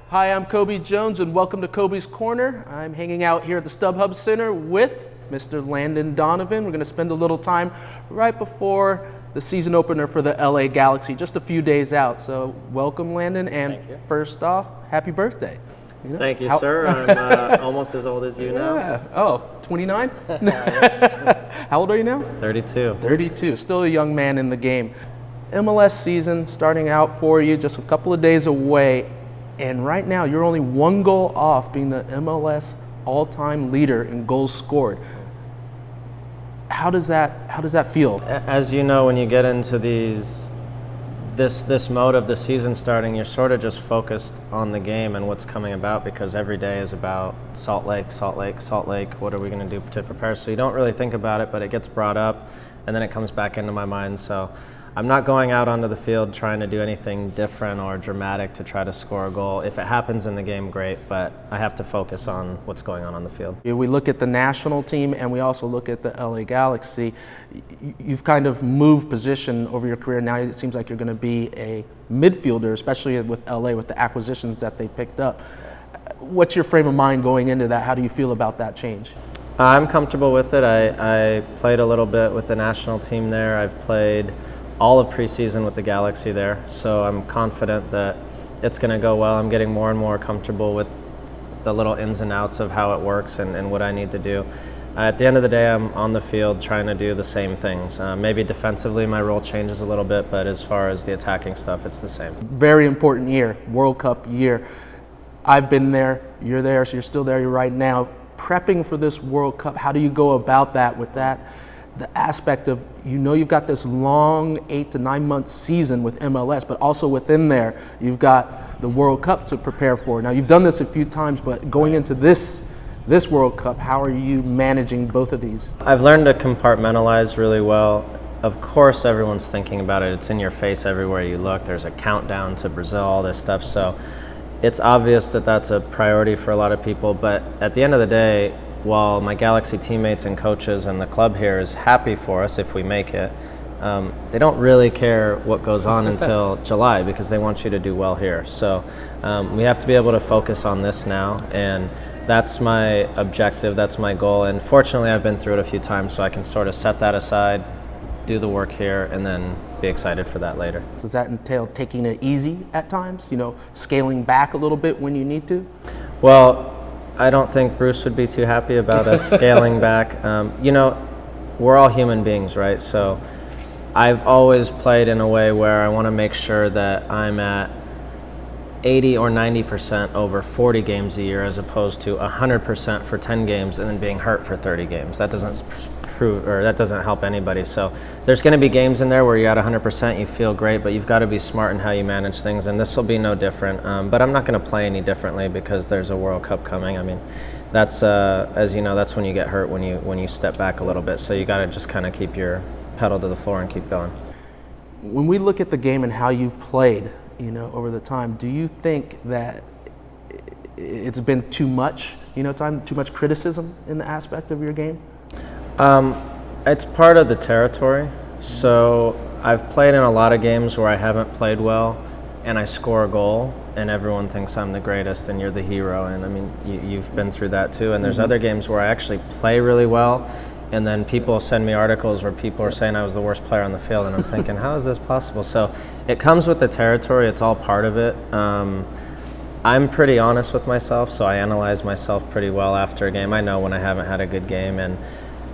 Hi, I'm Cobi Jones, and welcome to Cobi's Corner. I'm hanging out here at the StubHub Center with Mr. Landon Donovan. We're going to spend a little time right before the season opener for the LA Galaxy, just a few days out. So welcome, Landon, and first off, happy birthday. Thank you, sir. I'm almost as old as you now. Oh, 29? How old are you now? 32. 32, still a young man in the game. MLS season starting out for you, just a couple of days away. And right now, you're only one goal off being the MLS all-time leader in goals scored. How does that feel? As you know, when you get into this mode of the season starting, you're sort of just focused on the game and what's coming about, because every day is about Salt Lake, Salt Lake, Salt Lake. What are we going to do to prepare? So you don't really think about it, but it gets brought up, and then it comes back into my mind. So I'm not going out onto the field trying to do anything different or dramatic to try to score a goal. If it happens in the game, great, but I have to focus on what's going on the field. We look at the national team and we also look at the LA Galaxy. You've kind of moved position over your career. Now it seems like you're going to be a midfielder, especially with LA, with the acquisitions that they picked up. What's your frame of mind going into that? How do you feel about that change? I'm comfortable with it. I played a little bit with the national team there. I've played all of preseason with the Galaxy there, so I'm confident that it's going to go well. I'm getting more and more comfortable with the little ins and outs of how it works and what I need to do. At the end of the day, I'm on the field trying to do the same things. Maybe defensively my role changes a little bit, but as far as the attacking stuff, it's the same. Very important year, World Cup year. I've been there, you're there, so you're still there right now. Prepping for this World Cup, how do you go about that with that? The aspect of, you've got this long 8 to 9 month season with MLS, but also within there, you've got the World Cup to prepare for. Now, you've done this a few times, but going into this World Cup, how are you managing both of these? I've learned to compartmentalize really well. Of course, everyone's thinking about it. It's in your face everywhere you look. There's a countdown to Brazil, all this stuff. So it's obvious that that's a priority for a lot of people. But at the end of the day, while my Galaxy teammates and coaches and the club here is happy for us if we make it, they don't really care what goes on until July, because they want you to do well here. So we have to be able to focus on this now, and that's my objective, that's my goal. And fortunately, I've been through it a few times, so I can sort of set that aside, do the work here, and then be excited for that later. Does that entail taking it easy at times, scaling back a little bit when you need to? Well, I don't think Bruce would be too happy about us scaling back. We're all human beings, right? So I've always played in a way where I want to make sure that I'm at 80 or 90% over 40 games a year, as opposed to 100% for 10 games and then being hurt for 30 games. That doesn't help anybody. So there's going to be games in there where you're at 100%, you feel great, but you've got to be smart in how you manage things, and this will be no different. But I'm not going to play any differently because there's a World Cup coming. I mean, that's as you know, that's when you get hurt, when you step back a little bit. So you got to just kind of keep your pedal to the floor and keep going. When we look at the game and how you've played, over the time, do you think that it's been too much, too much criticism in the aspect of your game? It's part of the territory. So I've played in a lot of games where I haven't played well and I score a goal and everyone thinks I'm the greatest and you're the hero. And I mean, you've been through that too. And there's other games where I actually play really well, and then people send me articles where people are saying I was the worst player on the field, and I'm thinking, how is this possible? So it comes with the territory. It's all part of it. I'm pretty honest with myself, so I analyze myself pretty well after a game. I know when I haven't had a good game, and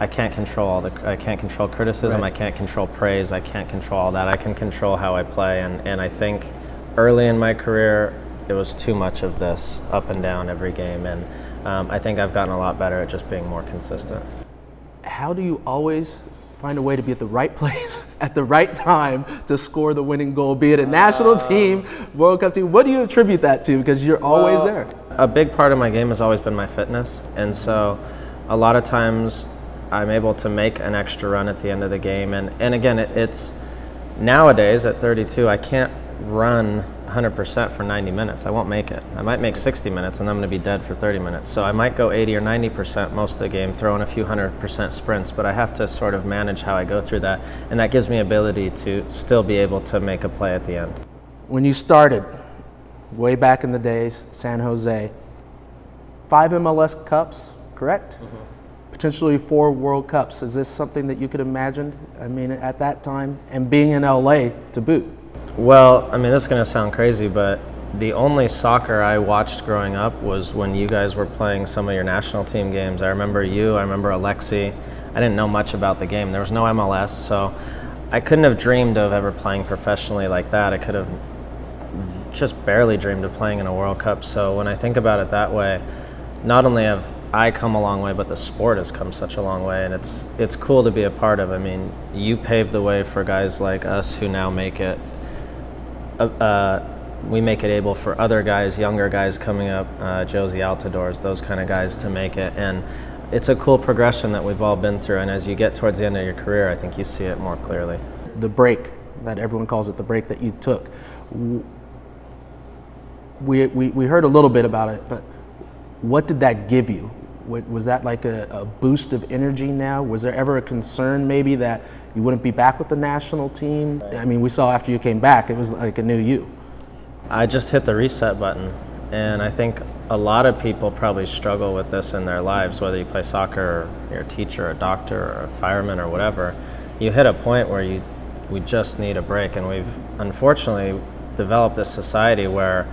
I can't control I can't control criticism. Right. I can't control praise. I can't control all that. I can control how I play, and I think early in my career it was too much of this up and down every game, and I think I've gotten a lot better at just being more consistent. How do you always find a way to be at the right place at the right time to score the winning goal, be it a national team, World Cup team? What do you attribute that to? Because you're always there. A big part of my game has always been my fitness, and so a lot of times I'm able to make an extra run at the end of the game. And again, it's nowadays at 32, I can't run 100% for 90 minutes. I won't make it. I might make 60 minutes and I'm going to be dead for 30 minutes. So I might go 80 or 90% most of the game, throw in a few 100% sprints, but I have to sort of manage how I go through that, and that gives me ability to still be able to make a play at the end. When you started, way back in the days, San Jose. 5 MLS Cups, correct? Potentially 4 World Cups. Is this something that you could imagine, I mean, at that time, and being in LA to boot? Well, I mean, this is going to sound crazy, but the only soccer I watched growing up was when you guys were playing some of your national team games. I remember you, I remember Alexi. I didn't know much about the game. There was no MLS, so I couldn't have dreamed of ever playing professionally like that. I could have just barely dreamed of playing in a World Cup. So when I think about it that way, not only have I come a long way, but the sport has come such a long way, and it's cool to be a part of. I mean, you paved the way for guys like us who now make it. We make it able for other guys, younger guys coming up, Josie Altidores, those kind of guys to make it, and it's a cool progression that we've all been through. And as you get towards the end of your career, I think you see it more clearly. The break, that everyone calls it, the break that you took. We heard a little bit about it, but what did that give you? Was that like a boost of energy now? Was there ever a concern maybe that you wouldn't be back with the national team? I mean, we saw after you came back, it was like a new you. I just hit the reset button, and I think a lot of people probably struggle with this in their lives, whether you play soccer or you're a teacher, or a doctor, or a fireman, or whatever. You hit a point where we just need a break, and we've unfortunately developed this society where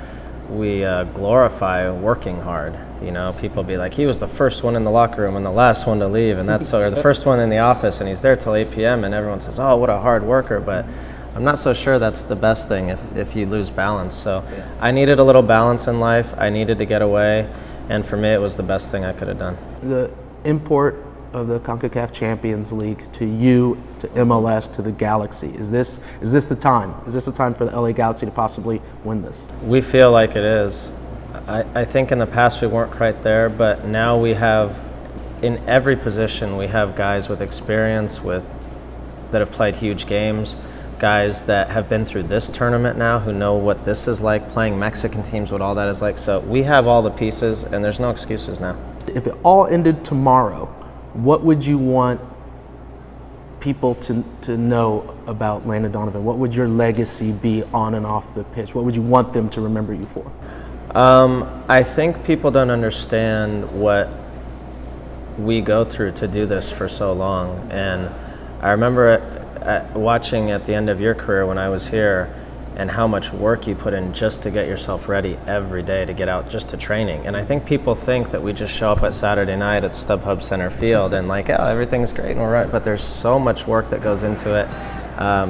we glorify working hard. You know, people be like, he was the first one in the locker room and the last one to leave, and that's or the first one in the office, and he's there till 8 p.m. and everyone says, oh, what a hard worker. But I'm not so sure that's the best thing if you lose balance. So I needed a little balance in life. I needed to get away, and for me, it was the best thing I could have done. The import of the CONCACAF Champions League to you, to MLS, to the Galaxy. Is this the time? Is this the time for the LA Galaxy to possibly win this? We feel like it is. I think in the past we weren't quite there, but now we have, in every position, we have guys with experience, that have played huge games, guys that have been through this tournament now, who know what this is like, playing Mexican teams, what all that is like. So we have all the pieces, and there's no excuses now. If it all ended tomorrow, what would you want people to know about Landon Donovan? What would your legacy be on and off the pitch? What would you want them to remember you for? I think people don't understand what we go through to do this for so long. And I remember watching at the end of your career when I was here, and how much work you put in just to get yourself ready every day to get out just to training. And I think people think that we just show up at Saturday night at StubHub Center Field and like, oh, everything's great and all right, but there's so much work that goes into it.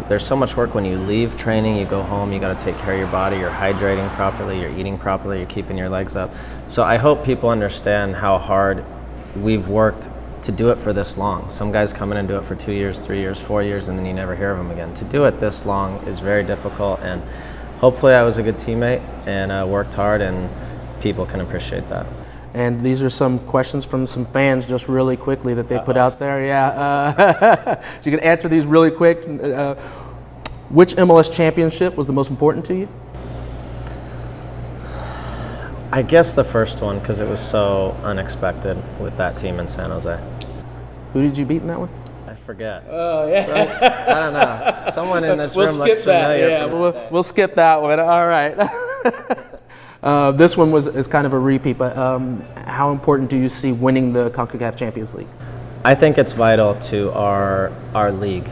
There's so much work when you leave training, you go home, you got to take care of your body, you're hydrating properly, you're eating properly, you're keeping your legs up. So I hope people understand how hard we've worked to do it for this long. Some guys come in and do it for 2 years, 3 years, 4 years, and then you never hear of them again. To do it this long is very difficult, and hopefully I was a good teammate and worked hard, and people can appreciate that. And these are some questions from some fans just really quickly that they put out there. Yeah, so you can answer these really quick. Which MLS championship was the most important to you? I guess the first one, because it was so unexpected with that team in San Jose. Who did you beat in that one? I forget. Oh, yeah. I don't know. Someone in this room looks familiar. Yeah, we'll skip that one. All right. This one is kind of a repeat, but how important do you see winning the CONCACAF Champions League? I think it's vital to our league.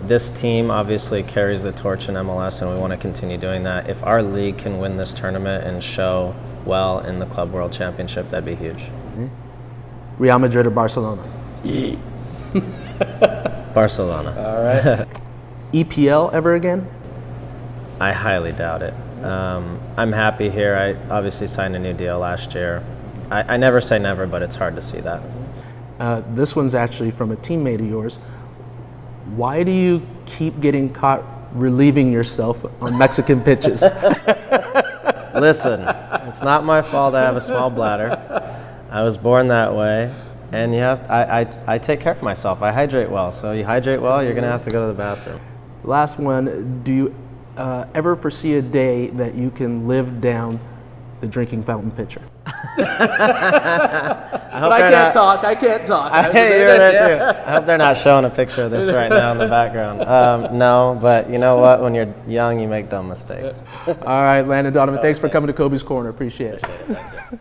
This team obviously carries the torch in MLS, and we want to continue doing that. If our league can win this tournament and show well in the Club World Championship, that'd be huge. Mm-hmm. Real Madrid or Barcelona? Barcelona. All right. EPL ever again? I highly doubt it. I'm happy here. I obviously signed a new deal last year. I never say never, but it's hard to see that. This one's actually from a teammate of yours. Why do you keep getting caught relieving yourself on Mexican pitches? Listen, it's not my fault I have a small bladder. I was born that way, and I take care of myself. I hydrate well, so you hydrate well, you're going to have to go to the bathroom. Last one, do you ever foresee a day that you can live down the drinking fountain pitcher? but I can't talk. I can't talk. Hey, you're there too. I hope they're not showing a picture of this right now in the background. No, but you know what? When you're young, you make dumb mistakes. All right, Landon Donovan, thanks for coming to Cobi's Corner. Appreciate it. Thank you.